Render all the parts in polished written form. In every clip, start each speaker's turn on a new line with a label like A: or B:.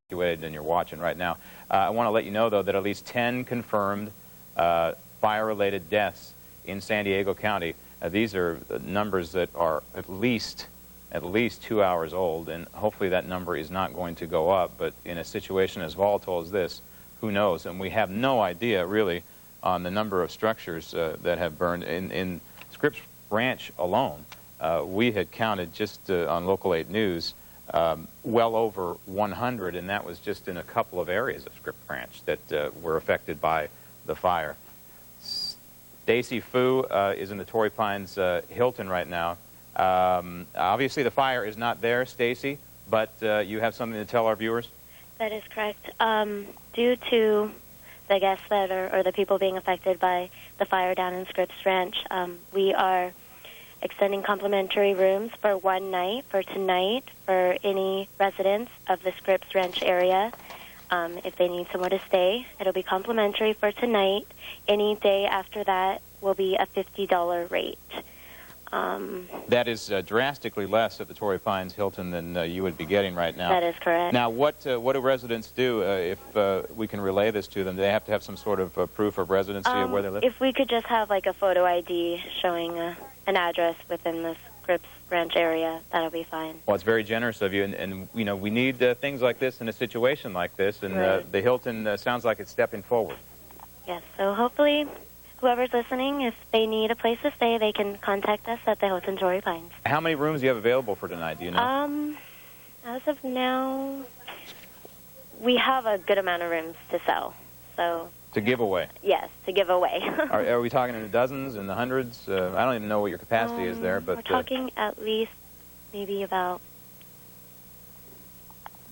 A: evacuated and you're watching right now. I want to let you know, though, that at least 10 confirmed fire-related deaths in San Diego County. These are numbers that are at least 2 hours old, and hopefully that number is not going to go up. But in a situation as volatile as this, who knows? And we have no idea, really, on the number of structures that have burned. In Scripps Ranch alone, we had counted just on Local 8 News well over 100, and that was just in a couple of areas of Scripps Ranch that were affected by the fire. Stacy Fu is in the Torrey Pines Hilton right now. Obviously the fire is not there, Stacy, but you have something to tell our viewers?
B: That is correct. Due to the guests that or the people being affected by the fire down in Scripps Ranch, we are extending complimentary rooms for one night for tonight for any residents of the Scripps Ranch area. If they need somewhere to stay, it'll be complimentary for tonight. Any day after that will be a $50 rate.
A: That is drastically less at the Torrey Pines Hilton than you would be getting right now.
B: That is correct.
A: Now, what do residents do if we can relay this to them? Do they have to have some sort of proof of residency of where they live?
B: If we could just have like a photo ID showing an address within the Scripps Ranch area, that'll be fine.
A: Well, it's very generous of you, and you know, we need things like this in a situation like this, and
B: right.
A: The Hilton sounds like it's stepping forward.
B: Yes, so hopefully whoever's listening, if they need a place to stay, they can contact us at the Hilton Torrey Pines.
A: How many rooms do you have available for tonight, do you know?
B: As of now, we have a good amount of rooms to sell, so...
A: To give away?
B: Yes, to give away.
A: Are we talking in the dozens, in the hundreds? I don't even know what your capacity is there, but...
B: We're talking at least maybe about...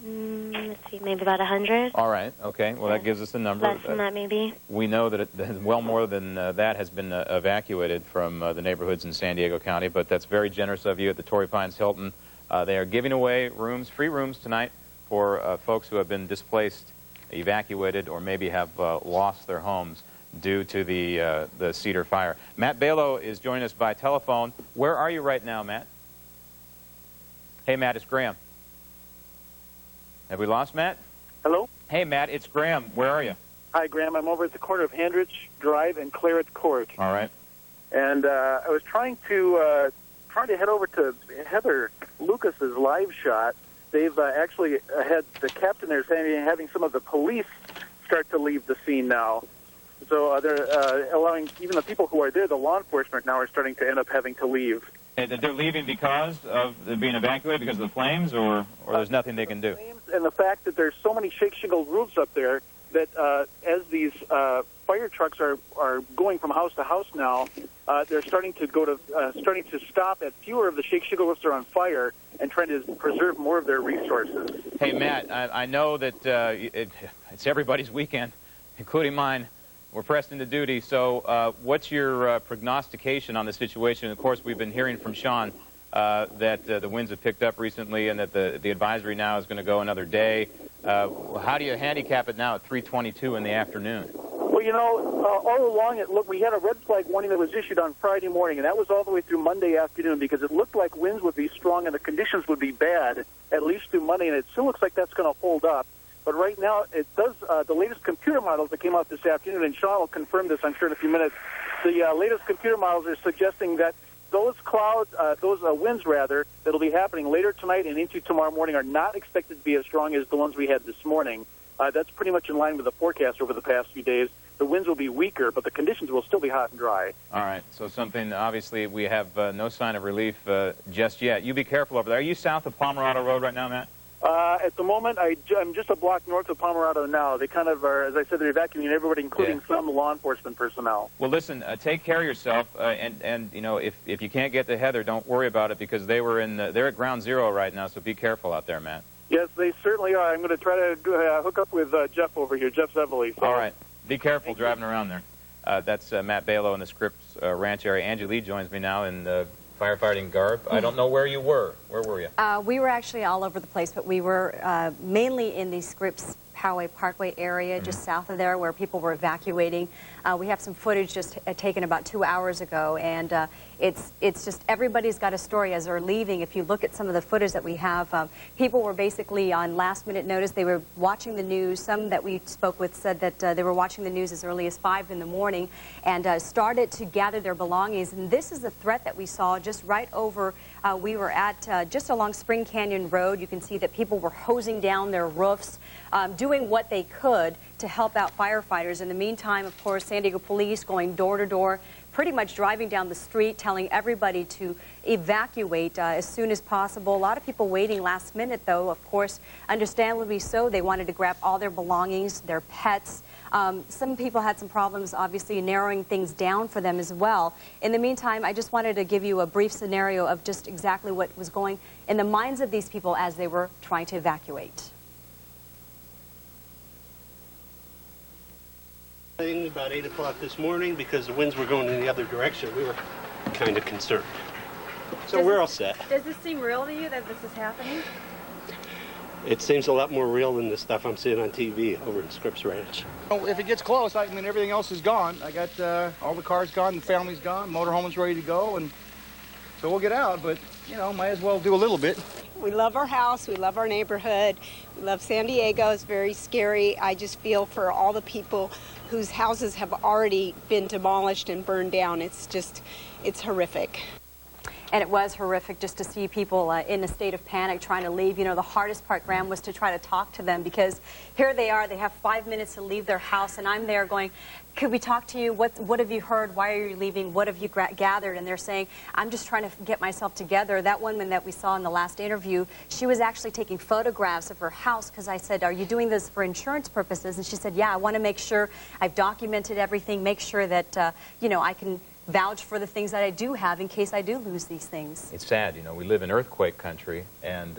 B: let's see, maybe about 100.
A: All right, okay. Well, that gives us a number.
B: Less than that, maybe.
A: We know that well more than that has been evacuated from the neighborhoods in San Diego County, but that's very generous of you at the Torrey Pines Hilton. They are giving away rooms, free rooms tonight for folks who have been displaced, evacuated, or maybe have lost their homes due to the Cedar fire. Matt Balo is joining us by telephone. Where are you right now, Matt? Hey, Matt, it's Graham. Have we lost Matt?
C: Hello?
A: Hey, Matt, it's Graham. Where are you?
C: Hi, Graham. I'm over at the corner of Handrich Drive and Claret Court.
A: All right.
C: And I was trying to head over to Heather Lucas's live shot. They've actually had the captain there saying having some of the police start to leave the scene now. So they're allowing even the people who are there, the law enforcement now are starting to end up having to leave.
A: And they're leaving because of being evacuated, because of the flames, or there's nothing they can do?
C: And the fact that there's so many shake-shingled roofs up there that as these fire trucks are going from house to house now, they're starting to stop at fewer of the shake-shingle roofs that are on fire and trying to preserve more of their resources.
A: Hey, Matt, I know that it's everybody's weekend, including mine. We're pressed into duty, so what's your prognostication on the situation? Of course, we've been hearing from Sean that the winds have picked up recently and that the advisory now is going to go another day. How do you handicap it now at 3:22 in the afternoon?
C: Well, you know, all along, we had a red flag warning that was issued on Friday morning, and that was all the way through Monday afternoon because it looked like winds would be strong and the conditions would be bad, at least through Monday, and it still looks like that's going to hold up. But right now, it does. The latest computer models that came out this afternoon, and Sean will confirm this, I'm sure, in a few minutes. The latest computer models are suggesting that those clouds, those winds rather, that'll be happening later tonight and into tomorrow morning are not expected to be as strong as the ones we had this morning. That's pretty much in line with the forecast over the past few days. The winds will be weaker, but the conditions will still be hot and dry. All
A: right. So something, obviously, we have no sign of relief just yet. You be careful over there. Are you south of Pomerado Road right now, Matt?
C: At the moment, I'm just a block north of Pomerado now. They kind of are, as I said, they're evacuating everybody, including some law enforcement personnel.
A: Well, listen, take care of yourself, and you know, if you can't get to Heather, don't worry about it because they're at ground zero right now. So be careful out there, Matt.
C: Yes, they certainly are. I'm going to try to hook up with Jeff over here, Jeff Zevely. So.
A: All right, be careful driving around there. That's Matt Balo in the Scripps Ranch area. Angie Lee joins me now in firefighting garb. I don't know where you were. Where were you?
D: We were actually all over the place, but we were mainly in the Scripps Poway Parkway area, just south of there, where people were evacuating. We have some footage just taken about 2 hours ago, and it's just everybody's got a story as they're leaving. If you look at some of the footage that we have, people were basically on last-minute notice. They were watching the news. Some that we spoke with said that they were watching the news as early as 5 in the morning and started to gather their belongings. And this is the threat that we saw just right over. We were at just along Spring Canyon Road. You can see that people were hosing down their roofs, doing what they could to help out firefighters. In the meantime, of course, San Diego police going door to door, pretty much driving down the street, telling everybody to evacuate as soon as possible. A lot of people waiting last minute, though, of course, understandably so. They wanted to grab all their belongings, their pets. Some people had some problems, obviously, narrowing things down for them as well. In the meantime, I just wanted to give you a brief scenario of just exactly what was going in the minds of these people as they were trying to evacuate.
E: About 8 o'clock this morning, because the winds were going in the other direction, we were kind of concerned. So we're all set.
D: Does this seem real to you that this is happening?
E: It seems a lot more real than the stuff I'm seeing on TV over in Scripps Ranch.
F: Oh, if it gets close, I mean, everything else is gone. I got all the cars gone, the family's gone, motorhome is ready to go, and so we'll get out, but, you know, might as well do a little bit.
G: We love our house, we love our neighborhood, we love San Diego. It's very scary. I just feel for all the people whose houses have already been demolished and burned down. It's horrific.
D: And it was horrific just to see people in a state of panic trying to leave. You know, the hardest part, Graham, was to try to talk to them, because here they are. They have 5 minutes to leave their house, and I'm there going, could we talk to you? What have you heard? Why are you leaving? What have you gathered? And they're saying, I'm just trying to get myself together. That woman that we saw in the last interview, she was actually taking photographs of her house, because I said, are you doing this for insurance purposes? And she said, yeah, I want to make sure I've documented everything, make sure that, you know, I can vouch for the things that I do have in case I do lose these things.
A: It's sad, you know, we live in earthquake country, and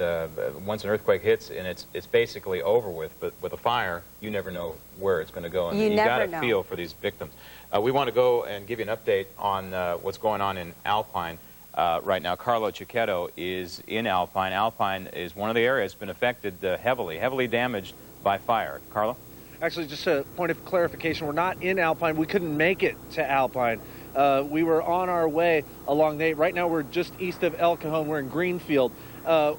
A: once an earthquake hits, and it's basically over with, but with a fire, you never know where it's going to go, and you got to feel for these victims. We want to go and give you an update on what's going on in Alpine right now. Carlo Cicchetto is in Alpine. Alpine is one of the areas that's been affected heavily damaged by fire. Carlo?
H: Actually, just a point of clarification, we're not in Alpine. We couldn't make it to Alpine. We were on our way along the 8. Right now we're just east of El Cajon. We're in Greenfield. I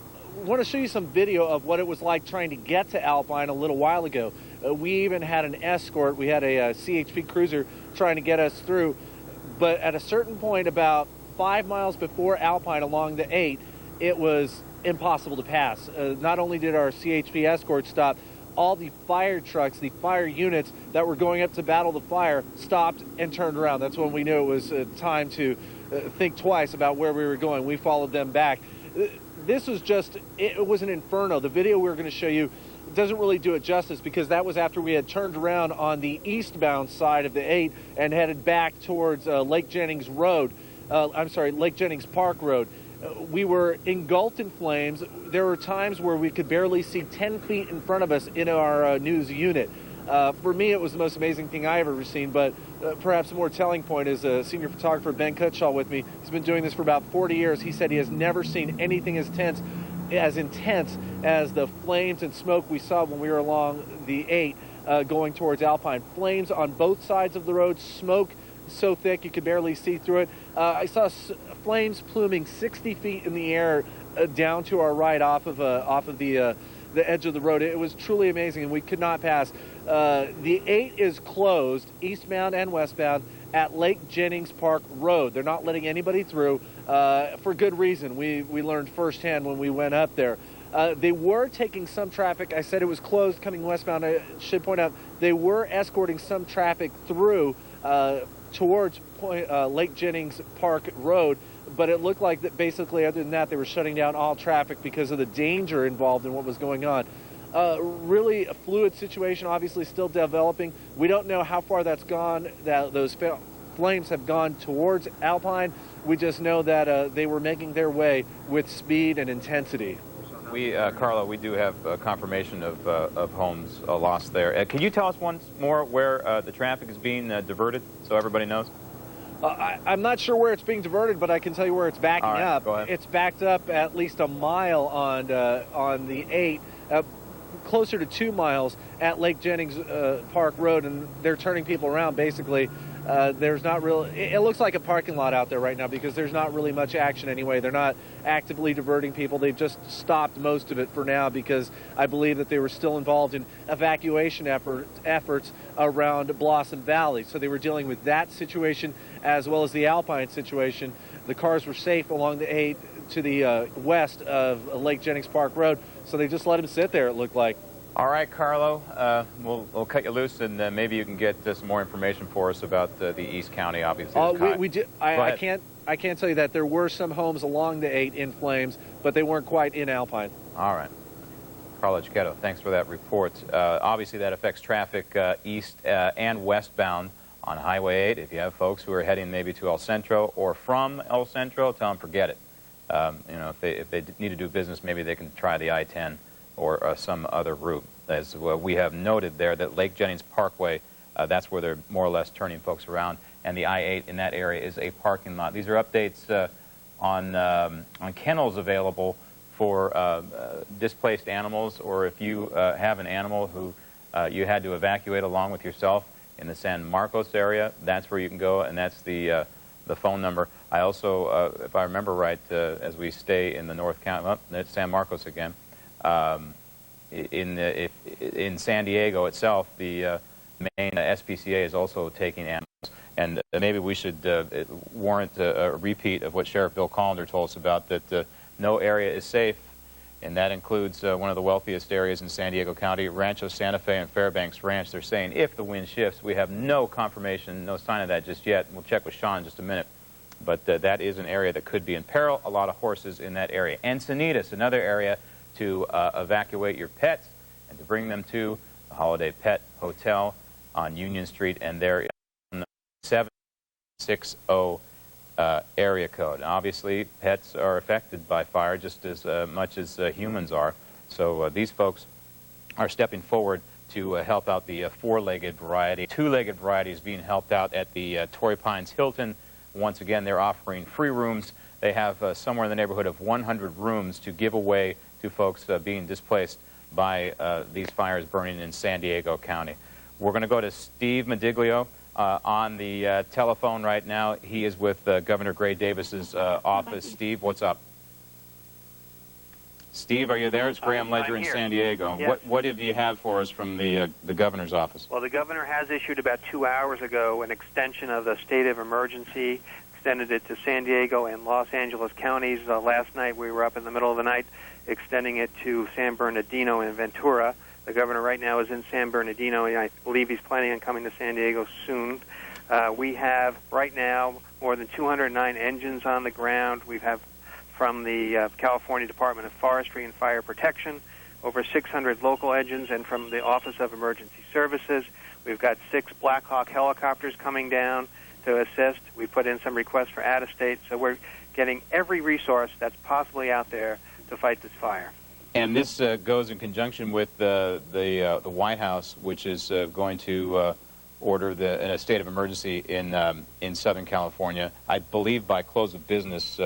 H: want to show you some video of what it was like trying to get to Alpine a little while ago. We even had an escort. We had a CHP cruiser trying to get us through. But at a certain point, about 5 miles before Alpine along the 8, it was impossible to pass. Not only did our CHP escort stop, all the fire trucks, the fire units that were going up to battle the fire stopped and turned around. That's when we knew it was time to think twice about where we were going. We followed them back. This was just, it was an inferno. The video we were going to show you doesn't really do it justice, because that was after we had turned around on the eastbound side of the 8 and headed back towards Lake Jennings Road. Lake Jennings Park Road. We were engulfed in flames. There were times where we could barely see 10 feet in front of us in our news unit. For me, it was the most amazing thing I ever seen, but perhaps a more telling point is senior photographer Ben Cutshaw with me. He's been doing this for about 40 years. He said he has never seen anything as intense as the flames and smoke we saw when we were along the 8 going towards Alpine. Flames on both sides of the road, smoke so thick you could barely see through it. I saw flames pluming 60 feet in the air down to our right off of the edge of the road. It was truly amazing, and we could not pass. The 8 is closed, eastbound and westbound, at Lake Jennings Park Road. They're not letting anybody through for good reason. We learned firsthand when we went up there. They were taking some traffic. I said it was closed coming westbound. I should point out they were escorting some traffic through towards Lake Jennings Park Road, but it looked like that basically, other than that, they were shutting down all traffic because of the danger involved in what was going on. Really a fluid situation, obviously still developing. We don't know how far that's gone, that those flames have gone towards Alpine. We just know that they were making their way with speed and intensity.
A: Carlo, we do have confirmation of homes lost there. Can you tell us once more where the traffic is being diverted, so everybody knows?
H: I'm not sure where it's being diverted, but I can tell you where it's backing up.
A: Go ahead.
H: It's backed up at least a mile on the 8. closer to 2 miles at Lake Jennings Park Road, and they're turning people around basically. There's not really, it looks like a parking lot out there right now because there's not really much action anyway. They're not actively diverting people. They've just stopped most of it for now because I believe that they were still involved in evacuation efforts around Blossom Valley. So they were dealing with that situation as well as the Alpine situation. The cars were safe along the 8 to the west of Lake Jennings Park Road, so they just let them sit there, it looked like.
A: All right, Carlo, we'll cut you loose, and maybe you can get some more information for us about the East County, obviously.
H: I can't tell you that. There were some homes along the 8 in flames, but they weren't quite in Alpine.
A: All right. Carlo Chiquetto, thanks for that report. Obviously, that affects traffic east and westbound on Highway 8. If you have folks who are heading maybe to El Centro or from El Centro, tell them forget it. If they need to do business, maybe they can try the I-10 or some other route. As we have noted there, that Lake Jennings Parkway, that's where they're more or less turning folks around, and the I-8 in that area is a parking lot. These are updates on kennels available for displaced animals, or if you have an animal who you had to evacuate along with yourself in the San Marcos area, that's where you can go, and that's the phone number. I also, if I remember right, as we stay in the North County, well, it's San Marcos again, in San Diego itself, the main SPCA is also taking animals. And maybe we should warrant a repeat of what Sheriff Bill Collender told us about, that no area is safe, and that includes one of the wealthiest areas in San Diego County, Rancho Santa Fe and Fairbanks Ranch. They're saying if the wind shifts, we have no confirmation, no sign of that just yet. We'll check with Sean in just a minute. But that is an area that could be in peril. A lot of horses in that area. Encinitas, another area to evacuate your pets and to bring them to the Holiday Pet Hotel on Union Street, and there on the 760 area code. Obviously, pets are affected by fire just as much as humans are. So these folks are stepping forward to help out the four-legged variety. Two-legged variety is being helped out at the Torrey Pines Hilton. Once again, they're offering free rooms. They have somewhere in the neighborhood of 100 rooms to give away to folks being displaced by these fires burning in San Diego County. We're going to go to Steve Madiglio on the telephone right now. He is with Governor Gray Davis's office. Steve, what's up? Steve, are you there? It's Graham Ledger in San Diego.
I: Yes.
A: What do you have for us from the governor's office?
I: Well, the governor has issued about 2 hours ago an extension of the state of emergency, extended it to San Diego and Los Angeles counties. Last night we were up in the middle of the night extending it to San Bernardino and Ventura. The governor right now is in San Bernardino, and I believe he's planning on coming to San Diego soon. We have right now more than 209 engines on the ground. We have from the California Department of Forestry and Fire Protection, over 600 local engines, and from the Office of Emergency Services, we've got 6 Black Hawk helicopters coming down to assist. We put in some requests for out-of-state, so we're getting every resource that's possibly out there to fight this fire.
A: And this goes in conjunction with the White House, which is going to order a state of emergency in Southern California, I believe by close of business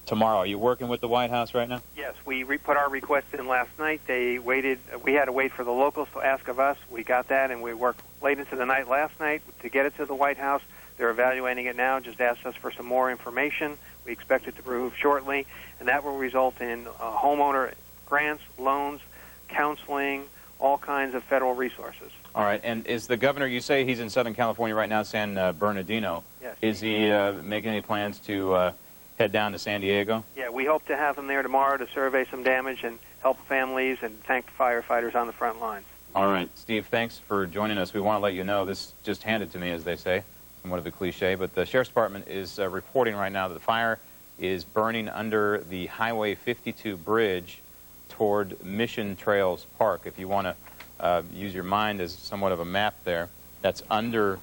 A: tomorrow. Are you working with the White House right now?
I: Yes, we put our request in last night. They waited. We had to wait for the locals to ask of us. We got that, and we worked late into the night last night to get it to the White House. They're evaluating it now, just asked us for some more information. We expect it to move shortly, and that will result in homeowner grants, loans, counseling, all kinds of federal resources.
A: All right, and is the governor, you say he's in Southern California right now, San Bernardino.
I: Yes.
A: Is he making any plans to head down to San Diego?
I: Yeah, we hope to have him there tomorrow to survey some damage and help families and thank the firefighters on the front lines.
A: All right, Steve, thanks for joining us. We want to let you know, this just handed to me, as they say, somewhat of a cliche, but the Sheriff's Department is reporting right now that the fire is burning under the Highway 52 bridge toward Mission Trails Park. If you want to use your mind as somewhat of a map there, that's under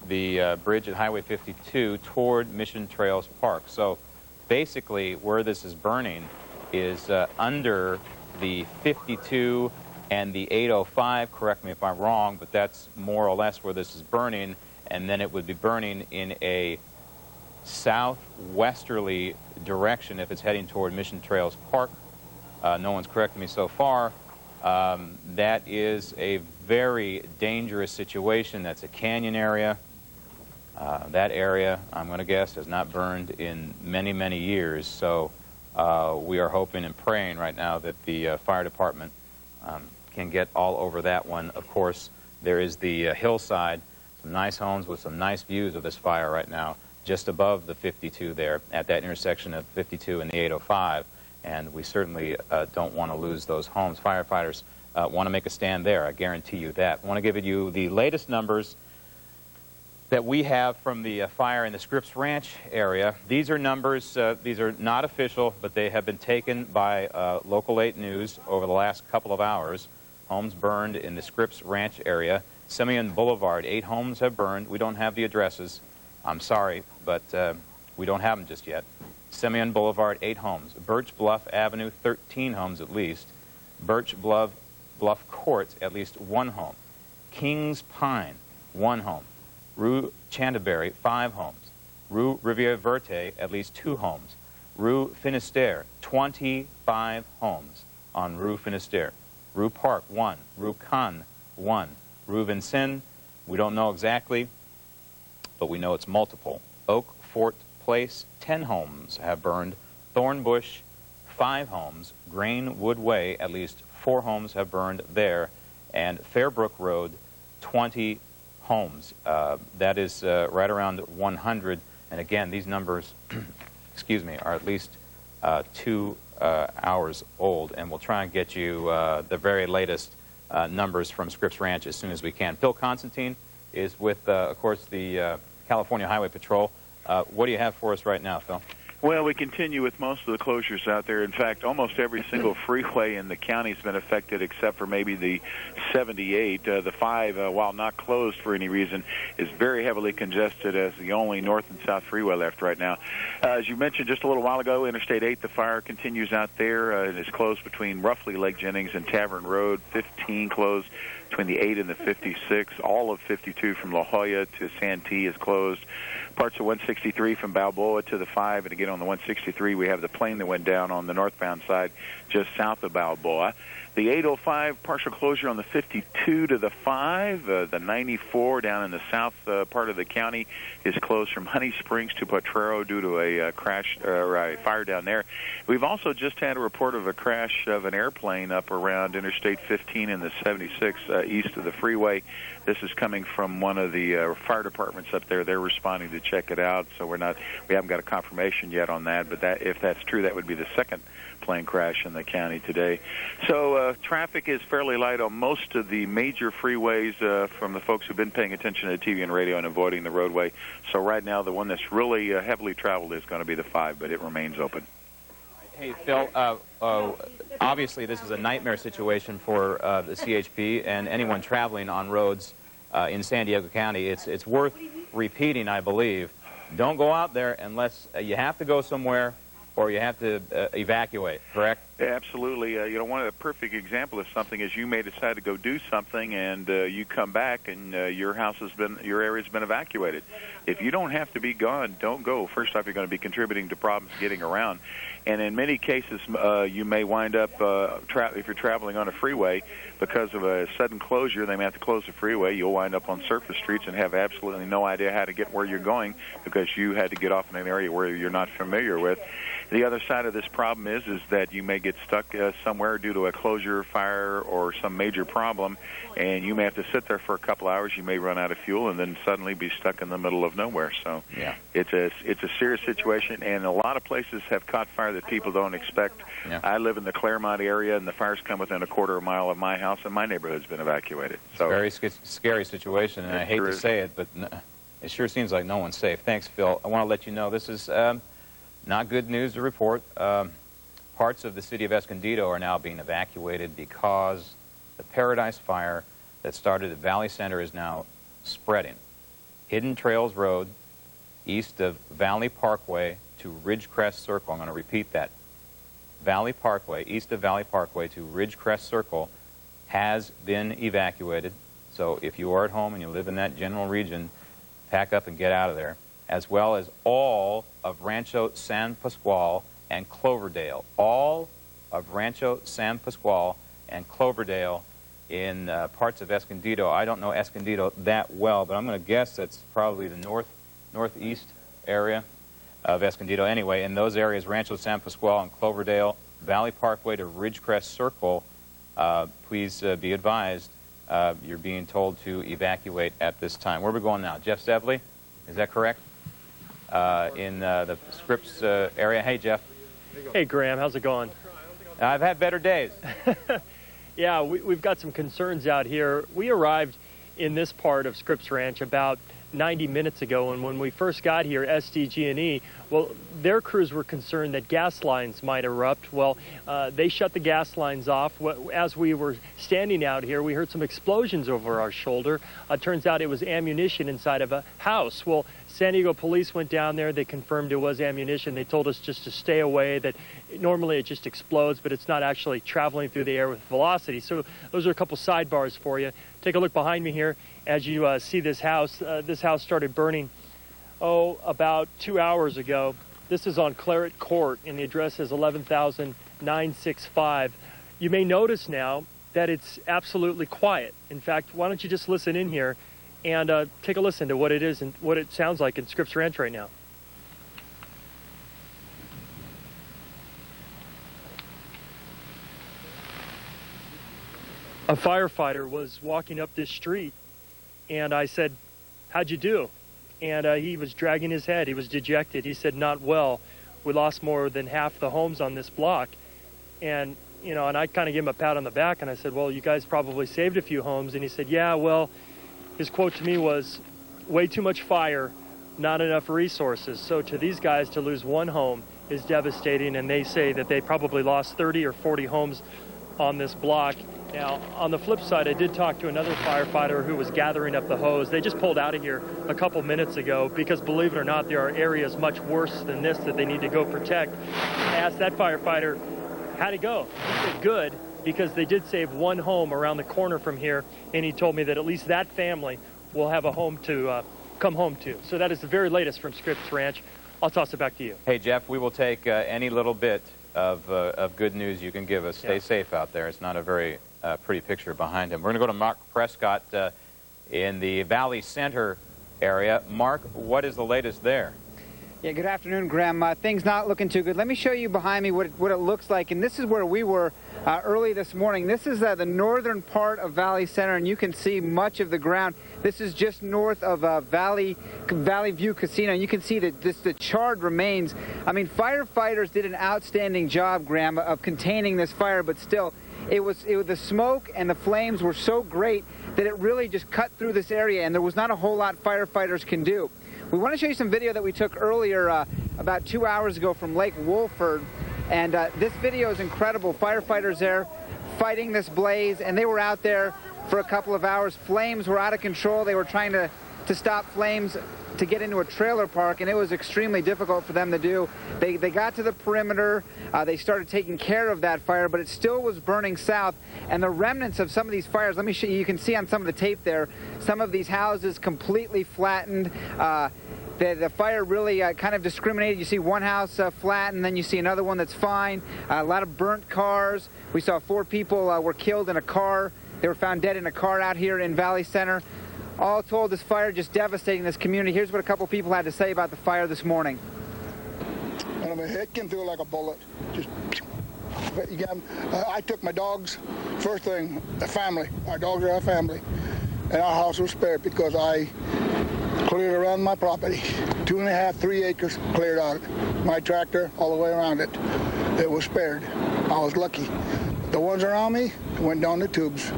A: the bridge at Highway 52 toward Mission Trails Park. So basically where this is burning is under the 52 and the 805, correct me if I'm wrong, but that's more or less where this is burning, and then it would be burning in a southwesterly direction if it's heading toward Mission Trails Park. No one's corrected me so far. That is a very dangerous situation. That's a canyon area. That area, I'm going to guess, has not burned in many, many years. So we are hoping and praying right now that the fire department can get all over that one. Of course, there is the hillside, some nice homes with some nice views of this fire right now, just above the 52 there at that intersection of 52 and the 805. And we certainly don't want to lose those homes. Firefighters want to make a stand there, I guarantee you that. I want to give you the latest numbers that we have from the fire in the Scripps Ranch area. These are numbers, these are not official, but they have been taken by Local 8 News over the last couple of hours. Homes burned in the Scripps Ranch area. Simeon Boulevard, 8 homes have burned. We don't have the addresses. I'm sorry, but we don't have them just yet. Simeon Boulevard, 8 homes. Birch Bluff Avenue, 13 homes at least. Birch Bluff Court, at least 1 home. Kings Pine, 1 home. Rue Chanterbury, 5 homes. Rue Riviera Verte, at least 2 homes. Rue Finisterre, 25 homes on Rue Finisterre. Rue Park, 1. Rue Cannes, 1. Rue Vincennes, we don't know exactly, but we know it's multiple. Oak Fort Place, 10 homes have burned. Thornbush, 5 homes. Grainwood Way, at least 4 homes have burned there. And Fairbrook Road, 20 homes. That is right around 100. And again, these numbers, excuse me, are at least 2 hours old. And we'll try and get you the very latest numbers from Scripps Ranch as soon as we can. Phil Constantine is with, of course, the California Highway Patrol. What do you have for us right now, Phil?
J: Well, we continue with most of the closures out there. In fact, almost every single freeway in the county has been affected except for maybe the 78. The 5, while not closed for any reason, is very heavily congested as the only north and south freeway left right now. As you mentioned just a little while ago, Interstate 8, the fire continues out there. It is closed between roughly Lake Jennings and Tavern Road. 15 closed between the 8 and the 56. All of 52 from La Jolla to Santee is closed. Parts of 163 from Balboa to the 5, and again on the 163 we have the plane that went down on the northbound side just south of Balboa. The 805 partial closure on the 52 to the 5. The 94 down in the south part of the county is closed from Honey Springs to Potrero due to a crash or a fire down there. We've also just had a report of a crash of an airplane up around Interstate 15 and the 76 east of the freeway. This is coming from one of the fire departments up there. They're responding to check it out, so we haven't got a confirmation yet on that. But if that's true, that would be the second plane crash in the county today. So traffic is fairly light on most of the major freeways from the folks who've been paying attention to TV and radio and avoiding the roadway. So right now, the one that's really heavily traveled is going to be the 5, but it remains open.
A: Hey, Phil, obviously this is a nightmare situation for the CHP and anyone traveling on roads in San Diego County. It's worth repeating, I believe. Don't go out there unless you have to go somewhere or you have to evacuate, correct?
J: Absolutely. One of the perfect example of something is you may decide to go do something and you come back and your area's been evacuated. If you don't have to be gone, don't go. First off, you're going to be contributing to problems getting around. And in many cases, you may wind up, if you're traveling on a freeway, because of a sudden closure, they may have to close the freeway. You'll wind up on surface streets and have absolutely no idea how to get where you're going because you had to get off in an area where you're not familiar with. The other side of this problem is that you may get stuck somewhere due to a closure, fire, or some major problem, and you may have to sit there for a couple hours. You may run out of fuel and then suddenly be stuck in the middle of nowhere. So
A: yeah.
J: It's a serious situation, and a lot of places have caught fire that people don't expect.
A: Yeah.
J: I live in the Claremont area, and the fires come within a quarter of a mile of my house, and my neighborhood's been evacuated. So
A: it's a very scary situation, and I hate to say it, but it sure seems like no one's safe. Thanks, Phil. I want to let you know this is not good news to report. Parts of the city of Escondido are now being evacuated because the Paradise Fire that started at Valley Center is now spreading. Hidden Trails Road, east of Valley Parkway to Ridgecrest Circle. I'm going to repeat that. Valley Parkway, east of Valley Parkway to Ridgecrest Circle has been evacuated. So if you are at home and you live in that general region, pack up and get out of there, as well as all of Rancho San Pascual and Cloverdale. All of Rancho San Pascual and Cloverdale in parts of Escondido. I don't know Escondido that well, but I'm going to guess that's probably the northeast area of Escondido. Anyway, in those areas, Rancho San Pascual and Cloverdale, Valley Parkway to Ridgecrest Circle, please be advised you're being told to evacuate at this time. Where are we going now? Jeff Sevely, is that correct? In the Scripps area. Hey, Jeff.
K: Hey, Graham. How's it going?
A: I've had better days.
K: Yeah, we've got some concerns out here. We arrived in this part of Scripps Ranch about 90 minutes ago, and when we first got here, SDG&E, well, their crews were concerned that gas lines might erupt. Well, they shut the gas lines off. As we were standing out here, we heard some explosions over our shoulder. Turns out it was ammunition inside of a house. Well, San Diego police went down there. They confirmed it was ammunition. They told us just to stay away, that normally it just explodes, but it's not actually traveling through the air with velocity. So those are a couple sidebars for you. Take a look behind me here. As you see this house started burning, about 2 hours ago. This is on Claret Court, and the address is 11,965. You may notice now that it's absolutely quiet. In fact, why don't you just listen in here and take a listen to what it is and what it sounds like in Scripps Ranch right now. A firefighter was walking up this street, and I said, "How'd you do?" And he was dragging his head. He was dejected. He said, "Not well. We lost more than half the homes on this block." And, you know, and I kind of gave him a pat on the back, and I said, "Well, you guys probably saved a few homes." And he said, "Yeah, well," his quote to me was, "way too much fire, not enough resources." So to these guys, to lose one home is devastating, and they say that they probably lost 30 or 40 homes on this block. Now, on the flip side, I did talk to another firefighter who was gathering up the hose. They just pulled out of here a couple minutes ago because, believe it or not, there are areas much worse than this that they need to go protect. I asked that firefighter, how'd it go? He said good, because they did save one home around the corner from here, and he told me that at least that family will have a home to come home to. So that is the very latest from Scripps Ranch. I'll toss it back to you.
A: Hey, Jeff, we will take any little bit of good news you can give us. Stay safe out there. It's not a very pretty picture behind him. We're going to go to Mark Prescott in the Valley Center area. Mark, what is the latest there?
L: Yeah, good afternoon, Graham. Things not looking too good. Let me show you behind me what it looks like. And this is where we were early this morning. This is the northern part of Valley Center, and you can see much of the ground. This is just north of Valley View Casino. And you can see that the charred remains. I mean, firefighters did an outstanding job, Graham, of containing this fire, but still, the smoke and the flames were so great that it really just cut through this area, and there was not a whole lot firefighters can do. We want to show you some video that we took earlier about 2 hours ago from Lake Wolford, and this video is incredible. Firefighters there fighting this blaze, and they were out there for a couple of hours. Flames were out of control. They were trying to stop flames to get into a trailer park, and it was extremely difficult for them to do. They got to the perimeter. They started taking care of that fire, but it still was burning south. And the remnants of some of these fires, let me show you, you can see on some of the tape there, some of these houses completely flattened. The fire really kind of discriminated. You see one house flattened, then you see another one that's fine. A lot of burnt cars. We saw 4 people were killed in a car. They were found dead in a car out here in Valley Center. All told, this fire just devastating this community. Here's what a couple people had to say about the fire this morning.
M: And I mean, it came through like a bullet. Just, I took my dogs, first thing, the family. Our dogs are our family. And our house was spared because I cleared around my property. 2.5, 3 acres cleared out. My tractor, all the way around it. It was spared. I was lucky. The ones around me went down the tubes.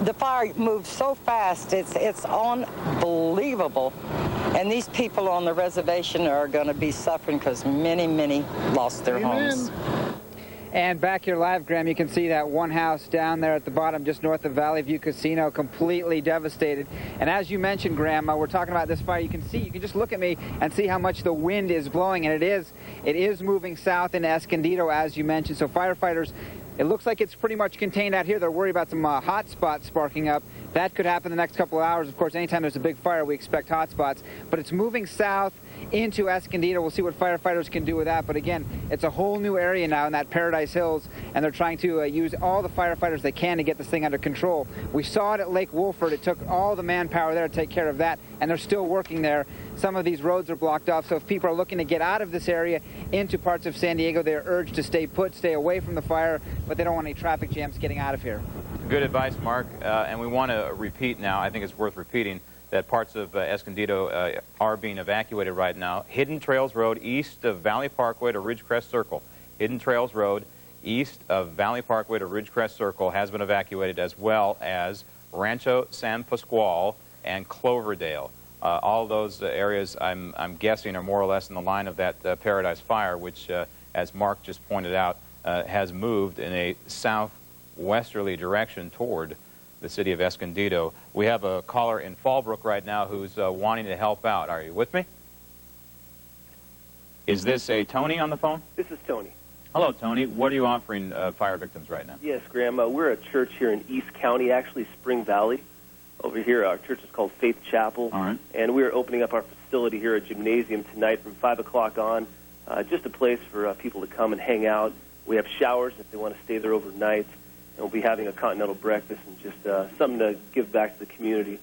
N: The fire moved so fast, it's unbelievable. And these people on the reservation are going to be suffering because many, many lost their homes.
L: And back here live, Graham, you can see that one house down there at the bottom, just north of Valley View Casino, completely devastated. And as you mentioned, Graham, we're talking about this fire. You can just look at me and see how much the wind is blowing. And it is moving south into Escondido, as you mentioned. So firefighters, it looks like it's pretty much contained out here. They're worried about some hot spots sparking up. That could happen the next couple of hours. Of course, anytime there's a big fire, we expect hot spots. But it's moving south. into Escondido. We'll see what firefighters can do with that. But again, it's a whole new area now in that Paradise Hills, and they're trying to use all the firefighters they can to get this thing under control. We saw it at Lake Wolford. It took all the manpower there to take care of that, and they're still working there. Some of these roads are blocked off, so if people are looking to get out of this area into parts of San Diego, they are urged to stay put, stay away from the fire, but they don't want any traffic jams getting out of here.
A: Good advice, Mark. And we want to repeat now, I think it's worth repeating, that parts of Escondido are being evacuated right now. Hidden Trails Road east of Valley Parkway to Ridgecrest Circle. Hidden Trails Road east of Valley Parkway to Ridgecrest Circle has been evacuated, as well as Rancho San Pascual and Cloverdale. All those areas, I'm guessing, are more or less in the line of that Paradise Fire, which, as Mark just pointed out, has moved in a southwesterly direction toward the city of Escondido. We have a caller in Fallbrook right now who's wanting to help out. Are you with me? Is this a Tony on the phone?
O: This is Tony.
A: Hello, Tony. What are you offering fire victims right now?
O: Yes, Graham. We're a church here in East County, actually Spring Valley. Over here, our church is called Faith Chapel.
A: All right.
O: And we're opening up our facility here at Gymnasium tonight from 5 o'clock on. Just a place for people to come and hang out. We have showers if they want to stay there overnight. And we'll be having a continental breakfast and just something to give back to the community.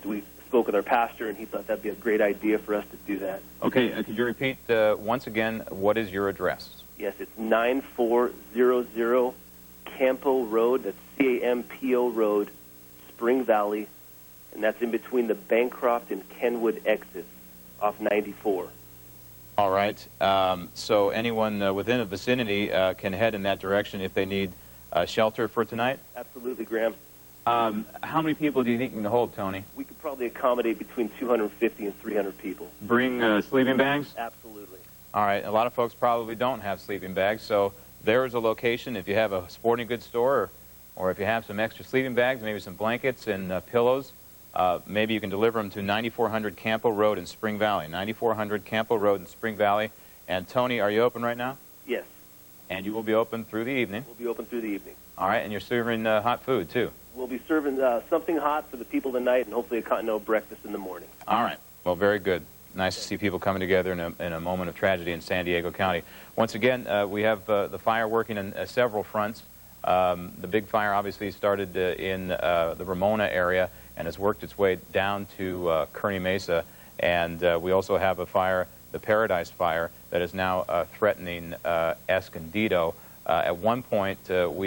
O: We spoke with our pastor, and he thought that'd be a great idea for us to do that.
A: Okay, could you repeat once again, what is your address?
O: Yes, it's 9400 Campo Road. That's C-A-M-P-O Road, Spring Valley, and that's in between the Bancroft and Kenwood exits off 94.
A: All right. So anyone within the vicinity can head in that direction if they need shelter for tonight?
O: Absolutely, Graham.
A: How many people do you think you can hold, Tony?
O: We could probably accommodate between 250 and 300 people.
A: Bring sleeping bags?
O: Absolutely.
A: All right. A lot of folks probably don't have sleeping bags, so there is a location. If you have a sporting goods store or if you have some extra sleeping bags, maybe some blankets and pillows, maybe you can deliver them to 9400 Campo Road in Spring Valley. 9400 Campo Road in Spring Valley. And, Tony, are you open right now?
O: Yes.
A: And you will be open through the evening?
O: We'll be open through the evening.
A: All right. And you're serving hot food, too?
O: We'll be serving something hot for the people tonight and hopefully a continental breakfast in the morning.
A: All right. Well, very good. Nice to see people coming together in a moment of tragedy in San Diego County. Once again, we have the fire working in several fronts. The big fire obviously started in the Ramona area and has worked its way down to Kearney Mesa. And we also have a fire, the Paradise Fire, that is now threatening Escondido. At one point, we